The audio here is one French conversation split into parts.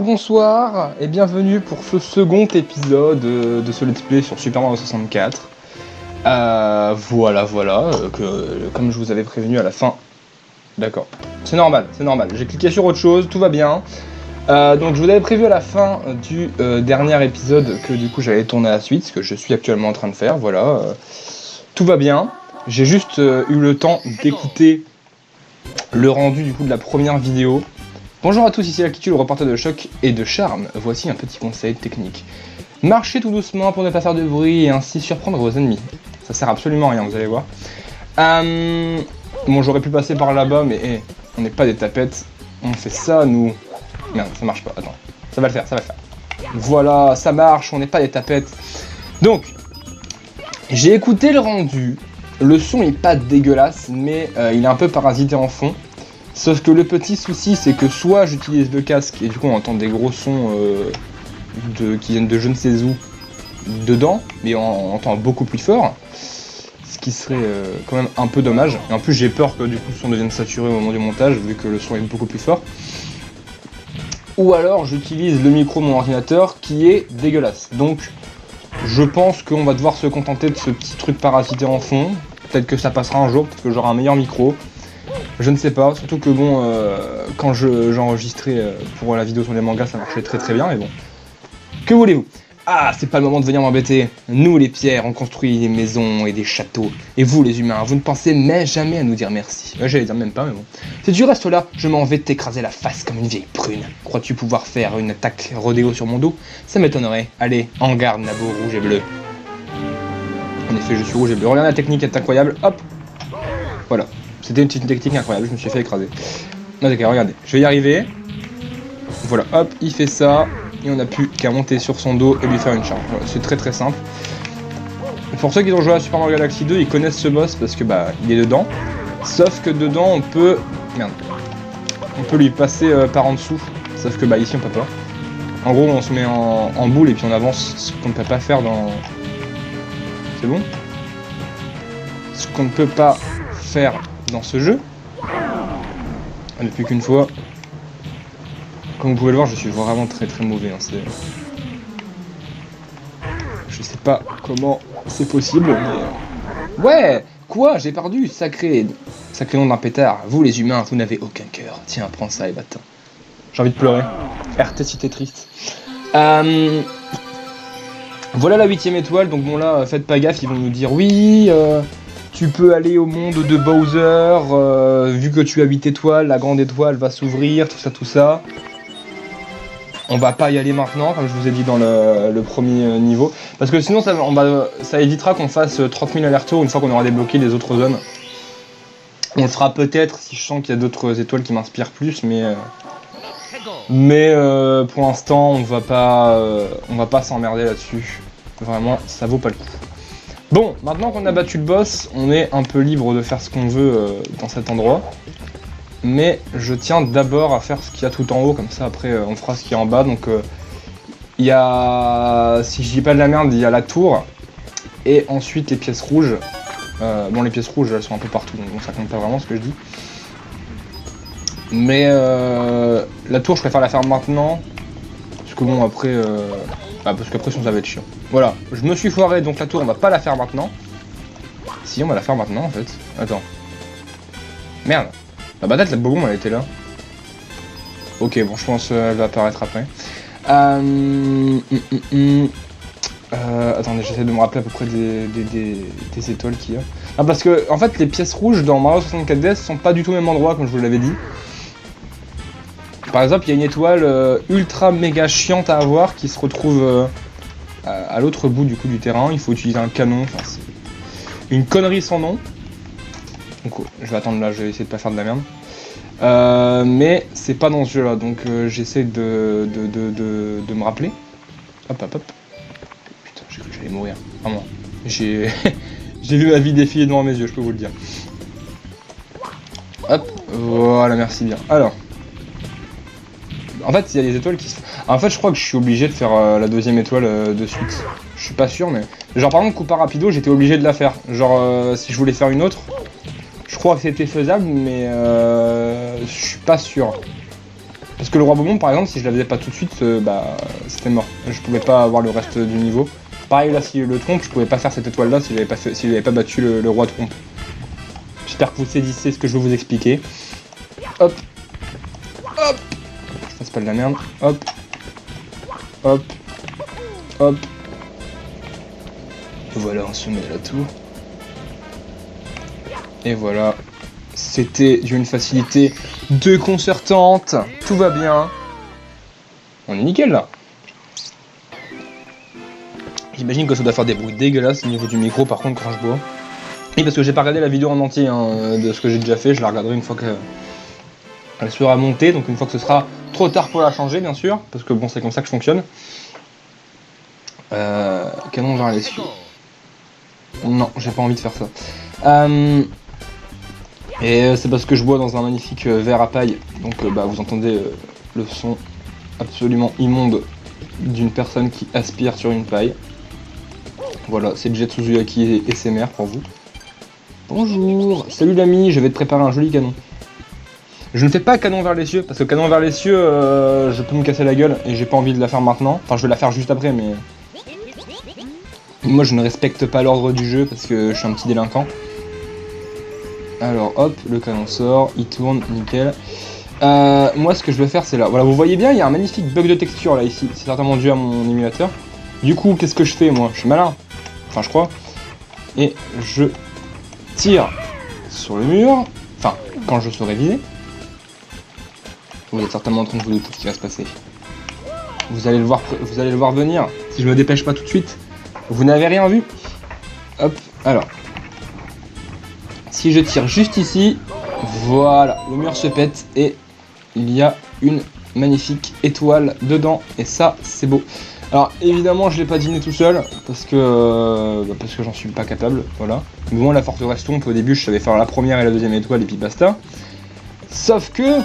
Bonsoir et bienvenue pour ce second épisode de ce let's play sur Super Mario 64. Voilà, comme je vous avais prévenu à la fin. D'accord, c'est normal, j'ai cliqué sur autre chose, tout va bien. Donc je vous avais prévu à la fin du dernier épisode que du coup j'allais tourner la suite, ce que je suis actuellement en train de faire, voilà. Tout va bien, j'ai juste eu le temps d'écouter le rendu du coup de la première vidéo. Bonjour à tous, ici L'Altitude, le reporter de choc et de charme. Voici un petit conseil technique. Marchez tout doucement pour ne pas faire de bruit et ainsi surprendre vos ennemis. Ça sert absolument à rien, vous allez voir. Bon, j'aurais pu passer par là-bas, mais on n'est pas des tapettes. On fait ça, nous... Merde, ça marche pas, attends. Ça va le faire. Voilà, ça marche, on n'est pas des tapettes. Donc, j'ai écouté le rendu. Le son est pas dégueulasse, mais il est un peu parasité en fond. Sauf que le petit souci, c'est que soit j'utilise le casque et du coup on entend des gros sons qui viennent de je ne sais où dedans, mais on entend beaucoup plus fort, ce qui serait quand même un peu dommage. Et en plus j'ai peur que du coup le son devienne saturé au moment du montage, vu que le son est beaucoup plus fort. Ou alors j'utilise le micro de mon ordinateur qui est dégueulasse. Donc je pense qu'on va devoir se contenter de ce petit truc parasité en fond. Peut-être que ça passera un jour, peut-être que j'aurai un meilleur micro. Je ne sais pas, surtout que bon, quand j'enregistrais pour la vidéo sur les mangas, ça marchait très bien, mais bon. Que voulez-vous? Ah, c'est pas le moment de venir m'embêter. Nous, les pierres, on construit des maisons et des châteaux. Et vous, les humains, vous ne pensez mais jamais à nous dire merci. J'allais dire même pas, mais bon. Si tu restes là, je m'en vais t'écraser la face comme une vieille prune. Crois-tu pouvoir faire une attaque rodéo sur mon dos? Ça m'étonnerait. Allez, en garde, Nabo rouge et bleu. En effet, je suis rouge et bleu. Regarde, la technique est incroyable. Hop. Voilà. C'était une petite technique incroyable, je me suis fait écraser. Non d'accord, regardez, je vais y arriver. Voilà, hop, il fait ça. Et on n'a plus qu'à monter sur son dos et lui faire une charge. Voilà, c'est très simple. Pour ceux qui ont joué à Super Mario Galaxy 2, ils connaissent ce boss parce que bah il est dedans. Sauf que dedans on peut... Merde. On peut lui passer par en dessous. Sauf que bah ici on peut pas. En gros on se met en boule et puis on avance, ce qu'on ne peut pas faire dans... C'est bon? Ce qu'on ne peut pas faire dans ce jeu, depuis qu'une fois, comme vous pouvez le voir, je suis vraiment très mauvais. Hein, je sais pas comment c'est possible, mais... Ouais, quoi? J'ai perdu, sacré nom d'un pétard. Vous les humains, vous n'avez aucun cœur. Tiens, prends ça et va-t'en. J'ai envie de pleurer. RT si t'es triste. Voilà la 8ème étoile, donc bon là, faites pas gaffe, ils vont nous dire oui... Tu peux aller au monde de Bowser, vu que tu as 8 étoiles, la grande étoile va s'ouvrir, tout ça. On va pas y aller maintenant, comme je vous ai dit dans le premier niveau. Parce que sinon, ça évitera qu'on fasse 30 000 allers-retours une fois qu'on aura débloqué les autres zones. On le fera peut-être si je sens qu'il y a d'autres étoiles qui m'inspirent plus, mais pour l'instant, on va pas s'emmerder là-dessus. Vraiment, ça vaut pas le coup. Bon, maintenant qu'on a battu le boss, on est un peu libre de faire ce qu'on veut dans cet endroit. Mais je tiens d'abord à faire ce qu'il y a tout en haut, comme ça après on fera ce qu'il y a en bas. Donc il y a, si je dis pas de la merde, il y a la tour. Et ensuite les pièces rouges. Bon, les pièces rouges elles sont un peu partout, donc ça compte pas vraiment ce que je dis. Mais la tour je préfère la faire maintenant. Parce que bon après... parce qu'après sinon ça va être chiant. Voilà, je me suis foiré, donc la tour on va pas la faire maintenant. Si, on va la faire maintenant en fait. Attends. Merde. La baguette, la boum, elle était là. Ok, bon, je pense qu'elle va apparaître après. Attendez, j'essaie de me rappeler à peu près des étoiles qu'il y a. Ah, parce que, en fait, les pièces rouges dans Mario 64 DS sont pas du tout au même endroit, comme je vous l'avais dit. Par exemple, il y a une étoile ultra méga chiante à avoir qui se retrouve à l'autre bout du coup du terrain. Il faut utiliser un canon, enfin c'est une connerie sans nom. Donc je vais attendre là, je vais essayer de pas faire de la merde. Mais c'est pas dans ce jeu là, donc j'essaie de me rappeler. Hop. Putain, j'ai cru que j'allais mourir. Vraiment. J'ai vu ma vie défiler devant mes yeux, je peux vous le dire. Hop, voilà, merci bien. Alors. En fait, il y a des étoiles qui se... En fait, je crois que je suis obligé de faire la deuxième étoile de suite. Je suis pas sûr, mais... Genre, par exemple, Koopa Rapido, j'étais obligé de la faire. Genre, si je voulais faire une autre, je crois que c'était faisable, mais je suis pas sûr. Parce que le roi Bobombe, par exemple, si je la faisais pas tout de suite, bah c'était mort. Je pouvais pas avoir le reste du niveau. Pareil là, si le trompe, je pouvais pas faire cette étoile là si j'avais pas battu le roi trompe. J'espère que vous saisissez ce que je veux vous expliquer. Hop. Hop. Je fasse pas de la merde. Hop. Hop. Hop. Et voilà, on se met là tout. Et voilà. C'était d'une facilité déconcertante. Tout va bien. On est nickel là. J'imagine que ça doit faire des bruits dégueulasses au niveau du micro par contre quand je bois. Et parce que j'ai pas regardé la vidéo en entier hein, de ce que j'ai déjà fait, je la regarderai une fois qu'elle sera montée, donc une fois que ce sera trop tard pour la changer bien sûr, parce que bon c'est comme ça que je fonctionne. Canon vers les cieux. Non, j'ai pas envie de faire ça. Et c'est parce que je bois dans un magnifique verre à paille, donc bah, vous entendez le son absolument immonde d'une personne qui aspire sur une paille. Voilà, c'est Jet Suzuyaki et SMR pour vous. Bonjour, salut l'ami, je vais te préparer un joli canon. Je ne fais pas canon vers les cieux, parce que canon vers les cieux, je peux me casser la gueule, et j'ai pas envie de la faire maintenant. Enfin, je vais la faire juste après, mais... Moi, je ne respecte pas l'ordre du jeu, parce que je suis un petit délinquant. Alors, hop, le canon sort, il tourne, nickel. Moi, ce que je vais faire, c'est là. Voilà, vous voyez bien, il y a un magnifique bug de texture, là, ici. C'est certainement dû à mon émulateur. Du coup, qu'est-ce que je fais, moi? Je suis malin. Enfin, je crois. Et je tire sur le mur. Enfin, quand je serai visé. Vous êtes certainement en train de vous douter de ce qui va se passer. Vous allez le voir venir. Si je me dépêche pas tout de suite, vous n'avez rien vu. Hop, alors. Si je tire juste ici, voilà, le mur se pète et il y a une magnifique étoile dedans. Et ça, c'est beau. Alors évidemment, je l'ai pas deviné tout seul parce que j'en suis pas capable. Voilà. Mais bon, la forteresse tombe. Au début, je savais faire la première et la deuxième étoile et puis basta. Sauf que,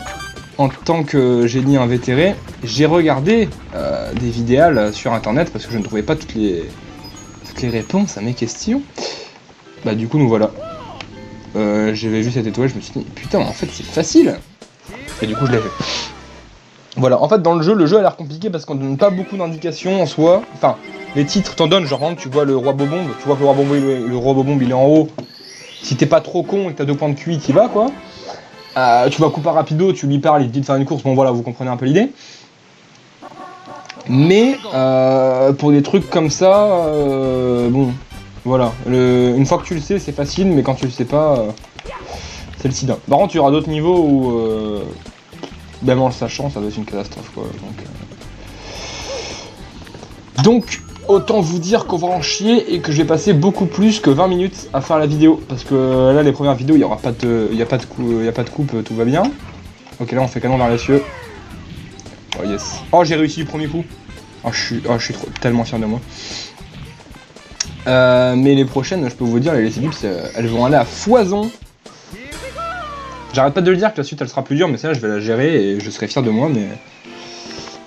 en tant que génie invétéré, j'ai regardé des vidéos sur internet parce que je ne trouvais pas toutes les réponses à mes questions. Bah du coup, nous voilà. J'avais vu cette étoile, je me suis dit putain, en fait c'est facile. Et du coup, je l'ai fait. Voilà, en fait dans le jeu a l'air compliqué parce qu'on donne pas beaucoup d'indications en soi. Enfin, les titres t'en donnent, genre par exemple, tu vois le roi Bobombe, tu vois que le roi Bobombe il est en haut. Si t'es pas trop con et que t'as 2 points de QI, t'y vas quoi. Tu vas couper rapido, tu lui parles, il te dit de faire une course, bon voilà, vous comprenez un peu l'idée. Mais pour des trucs comme ça, bon, voilà. Une fois que tu le sais, c'est facile, mais quand tu le sais pas, c'est le sida. Par contre, il y aura d'autres niveaux où, même en le sachant, ça va être une catastrophe quoi. Donc, autant vous dire qu'on va en chier et que je vais passer beaucoup plus que 20 minutes à faire la vidéo. Parce que là, les premières vidéos, il n'y a pas de coupe, tout va bien. Ok, là, on fait canon vers les cieux. Oh yes. Oh, j'ai réussi du premier coup. Oh, je suis tellement fier de moi. Mais les prochaines, je peux vous dire, les ellipses, elles vont aller à foison. J'arrête pas de le dire que la suite, elle sera plus dure, mais ça, je vais la gérer et je serai fier de moi.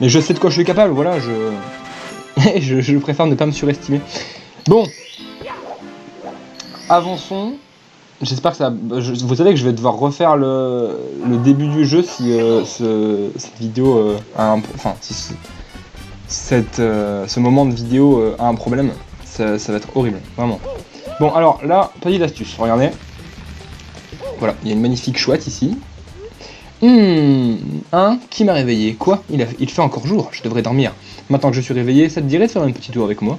Mais je sais de quoi je suis capable, voilà, je préfère ne pas me surestimer. Bon. Avançons. J'espère que ça... vous savez que je vais devoir refaire le début du jeu si cette vidéo a un... Enfin, si ce moment de vidéo a un problème. Ça va être horrible, vraiment. Bon, alors là, petite astuce, regardez. Voilà, il y a une magnifique chouette ici. Qui m'a réveillé? Quoi? Il fait encore jour, je devrais dormir. Maintenant que je suis réveillé, ça te dirait de faire un petit tour avec moi?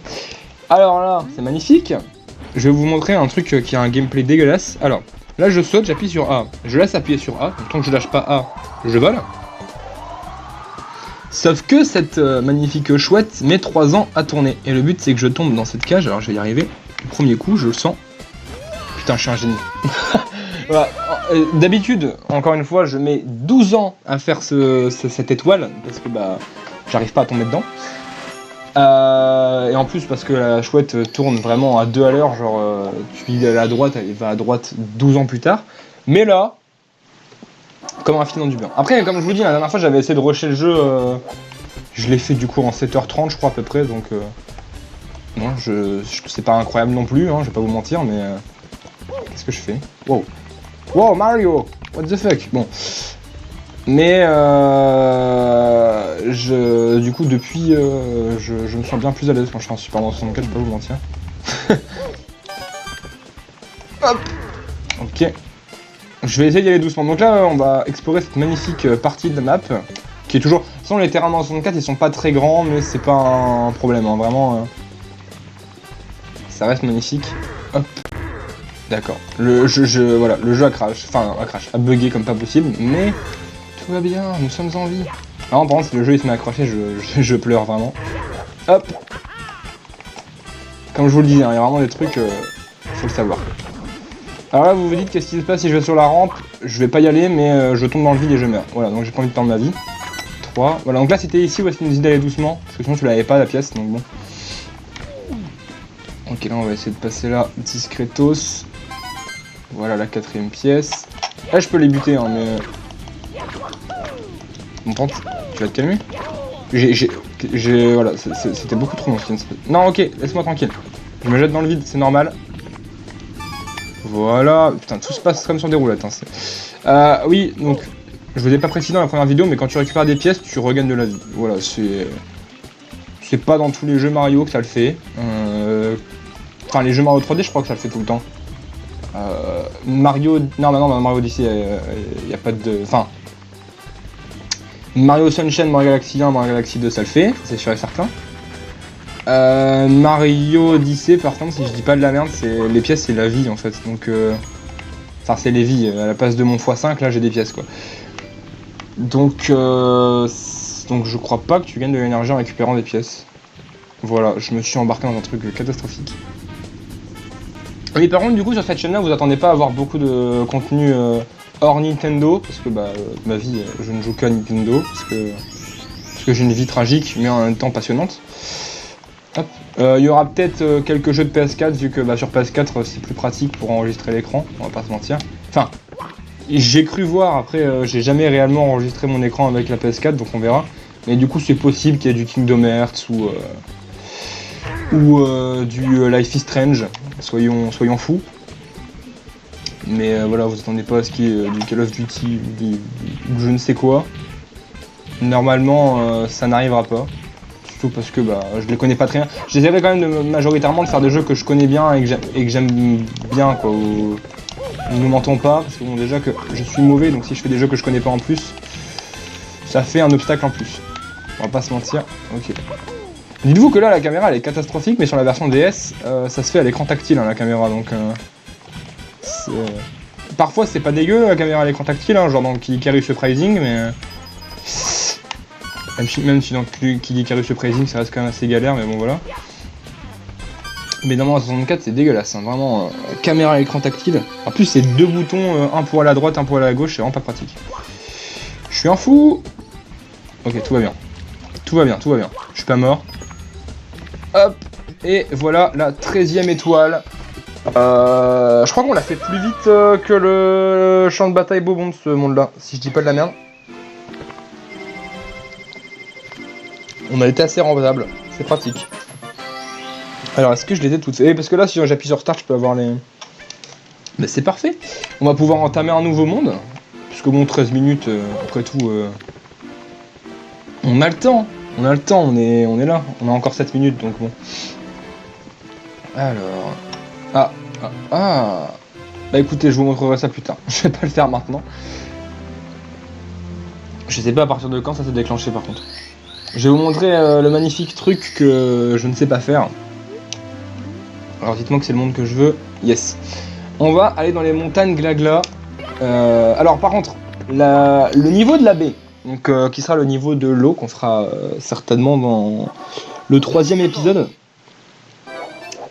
Alors là, c'est magnifique. Je vais vous montrer un truc qui a un gameplay dégueulasse. Alors, là je saute, j'appuie sur A. Je laisse appuyer sur A, donc tant que je lâche pas A, je vole. Sauf que cette magnifique chouette met 3 ans à tourner. Et le but c'est que je tombe dans cette cage, alors je vais y arriver. Du premier coup, je le sens. Putain, je suis un génie. Voilà. D'habitude, encore une fois, je mets 12 ans à faire cette étoile, parce que bah, j'arrive pas à tomber dedans. Et en plus parce que la chouette tourne vraiment à 2 à l'heure, genre tu dis à droite, elle va à droite 12 ans plus tard. Mais là, comme un fil dans du beurre. Après, comme je vous dis, la dernière fois j'avais essayé de rusher le jeu, je l'ai fait du coup en 7h30 je crois à peu près, donc non, c'est pas incroyable non plus, hein, je vais pas vous mentir, mais qu'est-ce que je fais? Wow, wow Mario, what the fuck? Bon, Mais du coup depuis je me sens bien plus à l'aise quand je suis en Super Mario 64, je vais pas vous mentir. Hop. Ok. Je vais essayer d'y aller doucement. Donc là on va explorer cette magnifique partie de la map. Qui est toujours... De toute façon les terrains Mario 64 ils sont pas très grands mais c'est pas un problème, hein. Vraiment ça reste magnifique. Hop. D'accord. Voilà, le jeu a crash, a bugué comme pas possible, mais tout va bien, nous sommes en vie. Alors par contre si le jeu il se met à accrocher, je pleure vraiment. Hop. Comme je vous le dis, hein, il y a vraiment des trucs, faut le savoir. Alors là vous vous dites qu'est-ce qui se passe si je vais sur la rampe, je vais pas y aller mais je tombe dans le vide et je meurs. Voilà, donc j'ai pas envie de perdre ma vie. 3. Voilà, donc là c'était ici où est-ce qu'il nous dit d'aller doucement, parce que sinon tu l'avais pas la pièce, donc bon. Ok, là on va essayer de passer là discretos. Voilà la 4ème pièce. Là je peux les buter, hein, mais... Bon, tente, tu vas te calmer. Voilà, c'était beaucoup trop long. Non, ok, laisse-moi tranquille. Je me jette dans le vide, c'est normal. Voilà, putain, tout se passe comme sur des roulettes. Hein, oui, donc, je vous ai pas précisé dans la première vidéo, mais quand tu récupères des pièces, tu regagnes de la vie. Voilà, c'est pas dans tous les jeux Mario que ça le fait. Enfin, les jeux Mario 3D, je crois que ça le fait tout le temps. Mario... Non, dans Mario Odyssey, il n'y a pas de... Enfin... Mario Sunshine, Mario Galaxy 1, Mario Galaxy 2, ça le fait, c'est sûr et certain. Mario Odyssey, par contre, si je dis pas de la merde, les pièces, c'est la vie, en fait. Donc... Enfin, c'est les vies. À la place de mon x5, là, j'ai des pièces, quoi. Donc je crois pas que tu gagnes de l'énergie en récupérant des pièces. Voilà, je me suis embarqué dans un truc catastrophique. Mais par contre, du coup, sur cette chaîne-là, vous attendez pas à avoir beaucoup de contenu hors Nintendo, parce que ma vie, je ne joue qu'à Nintendo, parce que j'ai une vie tragique, mais en même temps passionnante. Il y aura peut-être quelques jeux de PS4, vu que sur PS4, c'est plus pratique pour enregistrer l'écran, on va pas se mentir. Enfin, j'ai cru voir, après, j'ai jamais réellement enregistré mon écran avec la PS4, donc on verra. Mais du coup, c'est possible qu'il y ait du Kingdom Hearts ou du Life is Strange, soyons fous. Mais voilà, vous attendez pas à ce qu'il y ait du Call of Duty ou je ne sais quoi. Normalement, ça n'arrivera pas. Surtout parce que je les connais pas très bien. J'essaierai quand même majoritairement de faire des jeux que je connais bien et que j'aime bien, quoi. Ne nous mentons pas, parce que bon, déjà que je suis mauvais, donc si je fais des jeux que je connais pas en plus, ça fait un obstacle en plus. On va pas se mentir. Ok. Dites-vous que là la caméra elle est catastrophique, mais sur la version DS ça se fait à l'écran tactile, hein, la caméra, donc parfois c'est pas dégueu la caméra à l'écran tactile, hein, genre dans Kid Icarus Uprising, mais même si dans Kid Icarus Uprising ça reste quand même assez galère, mais bon voilà. Mais dans Mario 64 c'est dégueulasse, hein, vraiment caméra à l'écran tactile. En plus c'est deux boutons, un pour aller à droite, un pour aller à gauche, c'est vraiment pas pratique. Je suis un fou. Ok, tout va bien. Tout va bien, tout va bien. Je suis pas mort. Hop, et voilà la 13ème étoile. Je crois qu'on l'a fait plus vite que le champ de bataille Bobon de ce monde-là, si je dis pas de la merde. On a été assez rentable, c'est pratique. Alors, est-ce que je les ai toutes faites? Parce que là, si j'appuie sur Start, je peux avoir les... Mais c'est parfait. On va pouvoir entamer un nouveau monde. Puisque bon, 13 minutes, après tout... On a le temps. On a le temps, on est là. On a encore 7 minutes, donc bon. Alors... Ah. Bah écoutez, je vous montrerai ça plus tard. Je vais pas le faire maintenant. Je sais pas à partir de quand ça s'est déclenché, par contre. Je vais vous montrer le magnifique truc que je ne sais pas faire. Alors dites-moi que c'est le monde que je veux. Yes. On va aller dans les montagnes Glagla. Alors par contre, le niveau de la baie, donc, qui sera le niveau de l'eau, qu'on fera certainement dans le 3ème épisode.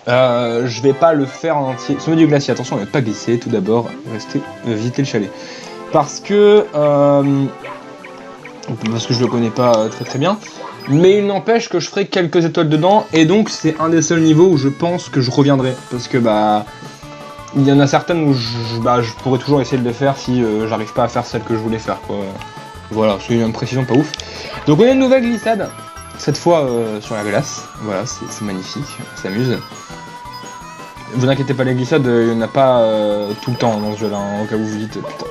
Je vais pas le faire en entier. Sommet du glacier, attention, on va pas glisser tout d'abord. Restez, visiter le chalet. Parce que je le connais pas très bien. Mais il n'empêche que je ferai quelques étoiles dedans, et donc c'est un des seuls niveaux où je pense que je reviendrai, parce que il y en a certaines où je pourrais toujours essayer de les faire si j'arrive pas à faire celle que je voulais faire, quoi. Voilà, c'est une précision pas ouf. Donc on a une nouvelle glissade, cette fois sur la glace, voilà, c'est magnifique, on s'amuse. Vous inquiétez pas, les glissades, il n'y en a pas tout le temps dans ce jeu là, hein, au cas où vous dites putain.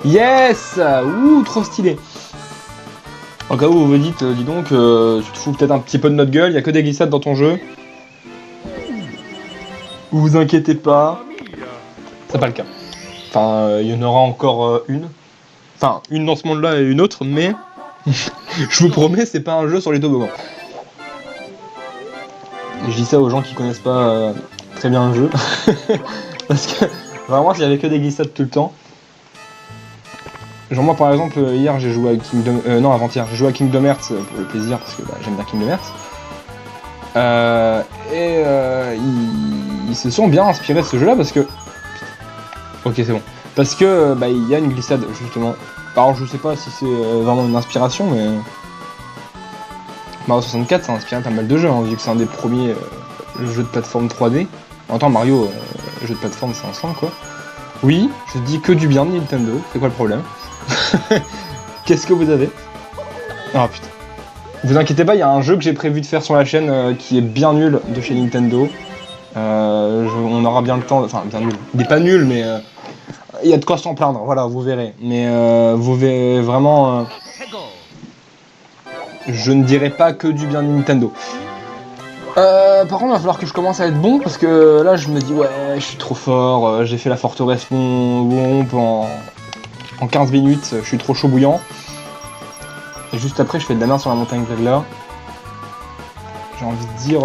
Yes. Ouh, trop stylé. En cas où vous vous dites, dis donc, tu te fous peut-être un petit peu de notre gueule, il y a que des glissades dans ton jeu. Vous inquiétez pas, c'est pas le cas. Enfin, il y en aura encore une. Enfin, une dans ce monde-là et une autre, mais je vous promets, c'est pas un jeu sur les toboggans. Je dis ça aux gens qui connaissent pas très bien le jeu. Parce que vraiment, il y avait que des glissades tout le temps. Genre moi par exemple, hier j'ai joué à Kingdom... non, avant-hier, j'ai joué à Kingdom Hearts pour le plaisir, parce que j'aime bien Kingdom Hearts. Ils se sont bien inspirés de ce jeu-là parce que... Ok, c'est bon. Parce que il y a une glissade, justement. Alors je sais pas si c'est vraiment une inspiration, mais... Mario 64, ça a inspiré pas mal de jeux, hein, vu que c'est un des premiers jeux de plateforme 3D. En même temps, Mario, jeu de plateforme, c'est ensemble, quoi. Oui, je dis que du bien de Nintendo, c'est quoi le problème? Qu'est-ce que vous avez? Oh putain. Vous inquiétez pas, il y a un jeu que j'ai prévu de faire sur la chaîne qui est bien nul de chez Nintendo. On aura bien le temps, enfin bien nul. Il est pas nul, mais il y a de quoi s'en plaindre, voilà, vous verrez. Mais vous verrez vraiment... je ne dirai pas que du bien de Nintendo. Par contre, il va falloir que je commence à être bon, parce que là, je me dis, ouais, je suis trop fort, j'ai fait la forteresse Womp en 15 minutes, je suis trop chaud bouillant. Et juste après, je fais de la merde sur la montagne là. J'ai envie de dire,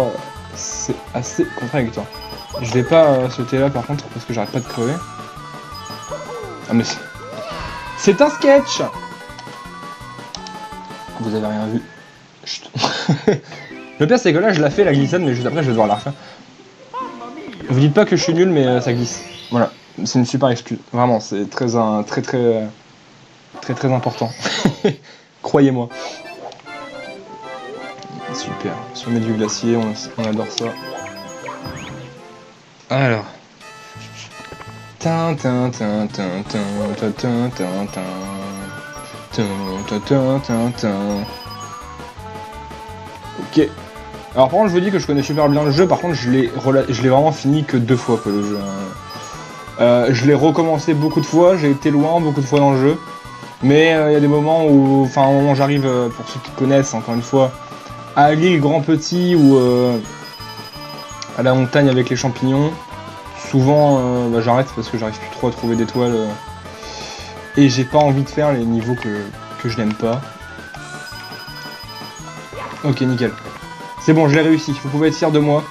c'est assez contradictoire. Je vais pas sauter là par contre, parce que j'arrête pas de crever. Ah mais c'est un sketch. Vous avez rien vu. Chut. Le pire c'est que là je la fais la glissade, mais juste après je vais devoir la refaire. Vous dites pas que je suis nul, mais ça glisse. Voilà, c'est une super excuse. Vraiment, c'est très important. Croyez-moi. Super. Si on met du glacier, on adore ça. Alors. Ok. Alors par contre je vous dis que je connais super bien le jeu, par contre je l'ai vraiment fini que 2 fois quoi, le jeu. Je l'ai recommencé beaucoup de fois, j'ai été loin beaucoup de fois dans le jeu. Mais il y a des moments où, enfin au moment où j'arrive, pour ceux qui connaissent encore une fois, à l'île Grand Petit ou à la montagne avec les champignons, souvent j'arrête parce que j'arrive plus trop à trouver d'étoiles et j'ai pas envie de faire les niveaux que je n'aime pas. Ok, nickel. C'est bon, je l'ai réussi, vous pouvez être fiers de moi.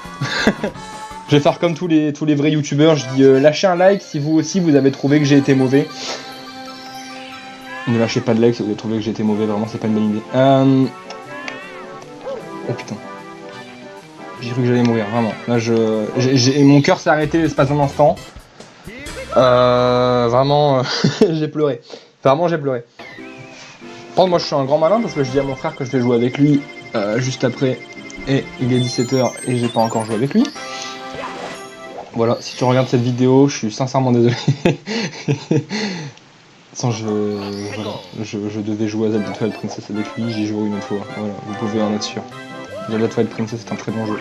Je vais faire comme tous les vrais youtubeurs, je dis lâchez un like si vous aussi vous avez trouvé que j'ai été mauvais. Ne lâchez pas de like si vous avez trouvé que j'ai été mauvais, vraiment c'est pas une bonne idée. Oh putain. J'ai cru que j'allais mourir, vraiment. Là mon cœur s'est arrêté l'espace d'un instant. Vraiment, j'ai pleuré. Vraiment j'ai pleuré. Par contre moi je suis un grand malin parce que je dis à mon frère que je vais jouer avec lui juste après. Et il est 17h et j'ai pas encore joué avec lui. Voilà, si tu regardes cette vidéo, je suis sincèrement désolé. Sans je devais jouer à Zelda Twilight Princess avec lui, j'y joué une autre fois. Voilà, vous pouvez en être sûr. Zelda Twilight Princess est un très bon jeu.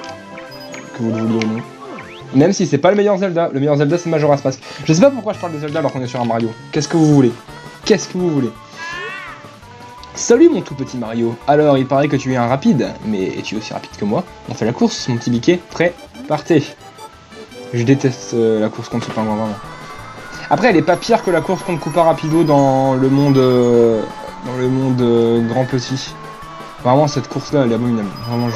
Que vous le vouliez ou non. Même si c'est pas le meilleur Zelda c'est Majora's Mask. Je sais pas pourquoi je parle de Zelda alors qu'on est sur un Mario. Qu'est-ce que vous voulez? Qu'est-ce que vous voulez? Salut mon tout petit Mario. Alors il paraît que tu es un rapide, mais es-tu aussi rapide que moi? On fait la course, mon petit biquet. Prêt? Partez. Je déteste la course contre ce pingouin, vraiment. Après, elle est pas pire que la course contre Koopa Rapido dans le monde Grand Petit. Vraiment, cette course-là, elle est abominable. Vraiment,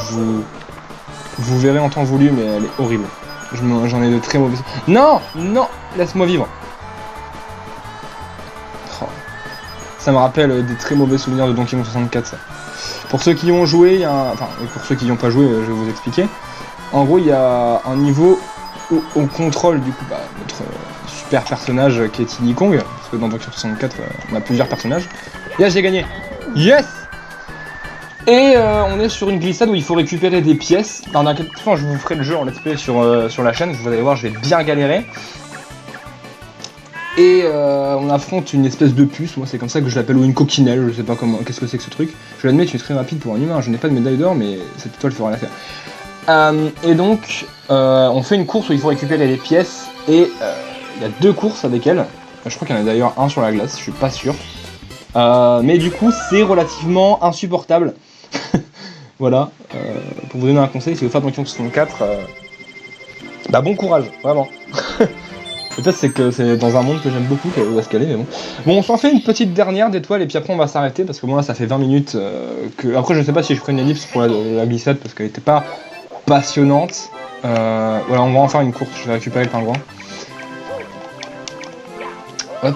vous verrez en temps voulu, mais elle est horrible. J'en ai de très mauvais... Non! Non! Laisse-moi vivre. Oh. Ça me rappelle des très mauvais souvenirs de Donkey Kong 64, ça. Pour ceux qui y ont joué, enfin, pour ceux qui n'y ont pas joué, je vais vous expliquer. En gros, il y a un niveau où on contrôle, du coup, notre... super personnage qui est Diddy Kong, parce que dans Donkey Kong 64 on a plusieurs personnages. Et là j'ai gagné. Yes. Et on est sur une glissade où il faut récupérer des pièces. Dans un fois je vous ferai le jeu en let's play sur la chaîne, vous allez voir je vais bien galérer. Et on affronte une espèce de puce, moi c'est comme ça que je l'appelle, ou une coquinelle, je sais pas comment, qu'est-ce que c'est que ce truc. Je l'admets, tu es très rapide pour un humain, je n'ai pas de médaille d'or mais cette étoile fera l'affaire. Et donc on fait une course où il faut récupérer les pièces et il y a 2 courses avec elle. Je crois qu'il y en a d'ailleurs un sur la glace, je suis pas sûr. Mais du coup, c'est relativement insupportable. Voilà. Pour vous donner un conseil, si vous faites Donkey Kong 64, bah bon courage, vraiment. Peut-être c'est que c'est dans un monde que j'aime beaucoup qu'elle va se caler, mais bon. Bon, on s'en fait une petite dernière d'étoiles et puis après on va s'arrêter parce que moi ça fait 20 minutes que. Après, je sais pas si je ferai une ellipse pour la glissade parce qu'elle était pas passionnante. Voilà, on va en faire une course, je vais récupérer le pingouin. Hop.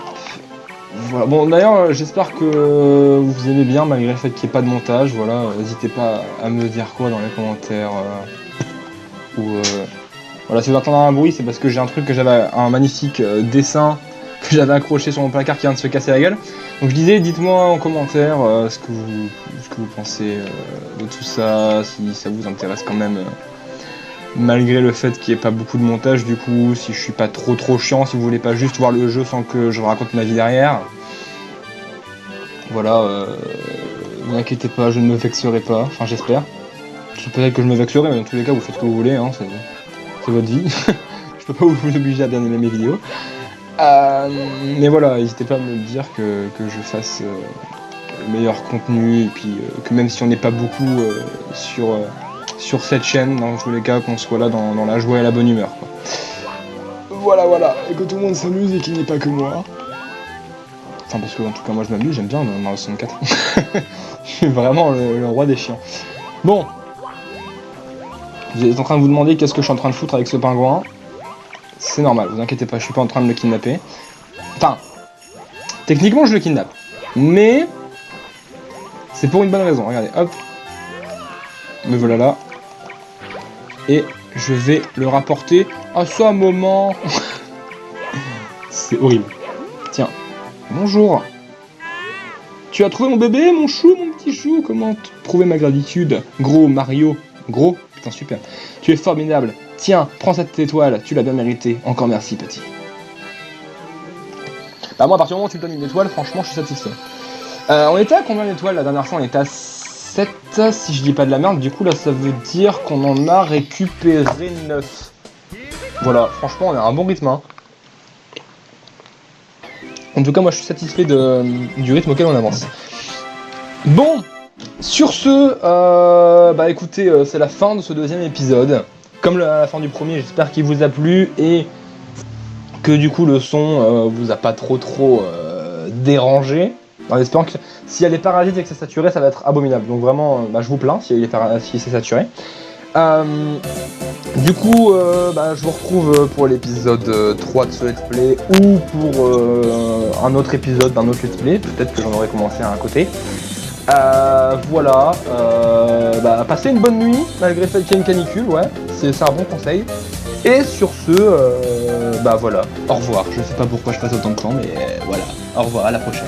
Voilà. Bon, d'ailleurs, j'espère que vous aimez bien malgré le fait qu'il n'y ait pas de montage. Voilà, n'hésitez pas à me dire quoi dans les commentaires. Voilà, si vous entendez un bruit, c'est parce que j'ai un truc que j'avais, un magnifique dessin que j'avais accroché sur mon placard qui vient de se casser la gueule. Donc je disais, dites-moi en commentaire ce que vous pensez de tout ça, si ça vous intéresse quand même, malgré le fait qu'il n'y ait pas beaucoup de montage, du coup, si je suis pas trop chiant, si vous voulez pas juste voir le jeu sans que je raconte ma vie derrière. Voilà, ne vous inquiétez pas, je ne me vexerai pas, enfin j'espère. Peut-être que je me vexerai, mais dans tous les cas, vous faites ce que vous voulez, hein, c'est votre vie. Je peux pas vous obliger à bien aimer mes vidéos. Mais voilà, n'hésitez pas à me dire que je fasse le meilleur contenu, et puis que même si on n'est pas beaucoup sur cette chaîne, dans tous les cas, qu'on soit là dans la joie et la bonne humeur, quoi. Voilà, et que tout le monde s'amuse et qu'il n'y ait pas que moi. Enfin, parce que en tout cas, moi je m'amuse, j'aime bien Mario 64. Je suis vraiment le roi des chiens. Bon. Vous êtes en train de vous demander qu'est-ce que je suis en train de foutre avec ce pingouin. C'est normal, vous inquiétez pas, je suis pas en train de le kidnapper. Enfin, techniquement je le kidnappe. Mais c'est pour une bonne raison, regardez, hop. Me voilà là. Et je vais le rapporter à sa maman. C'est horrible. Tiens, bonjour. Tu as trouvé mon bébé, mon chou, mon petit chou? Comment prouver ma gratitude? Gros Mario, gros, putain super. Tu es formidable. Tiens, prends cette étoile, tu l'as bien mérité. Encore merci, petit. Bah moi, à partir du moment où tu me donnes une étoile, franchement, je suis satisfait. On était à combien d'étoiles la dernière fois? On était à 7, si je dis pas de la merde. Du coup, là, ça veut dire qu'on en a récupéré 9. Voilà, franchement, on a un bon rythme, hein. En tout cas, moi, je suis satisfait du rythme auquel on avance. Bon, sur ce, bah écoutez, c'est la fin de ce deuxième épisode. Comme à la fin du premier, j'espère qu'il vous a plu et que du coup le son vous a pas trop dérangé. En espérant que s'il y a des parasites et que c'est saturé, ça va être abominable. Donc vraiment, bah, je vous plains si c'est saturé. Du coup, bah, je vous retrouve pour l'épisode 3 de ce let's play ou pour un autre épisode d'un autre let's play. Peut-être que j'en aurai commencé un à côté. Voilà, bah, passez une bonne nuit malgré le fait qu'il y ait une canicule, ouais, c'est un bon conseil. Et sur ce, bah voilà, au revoir. Je sais pas pourquoi je passe autant de temps, mais voilà, au revoir, à la prochaine.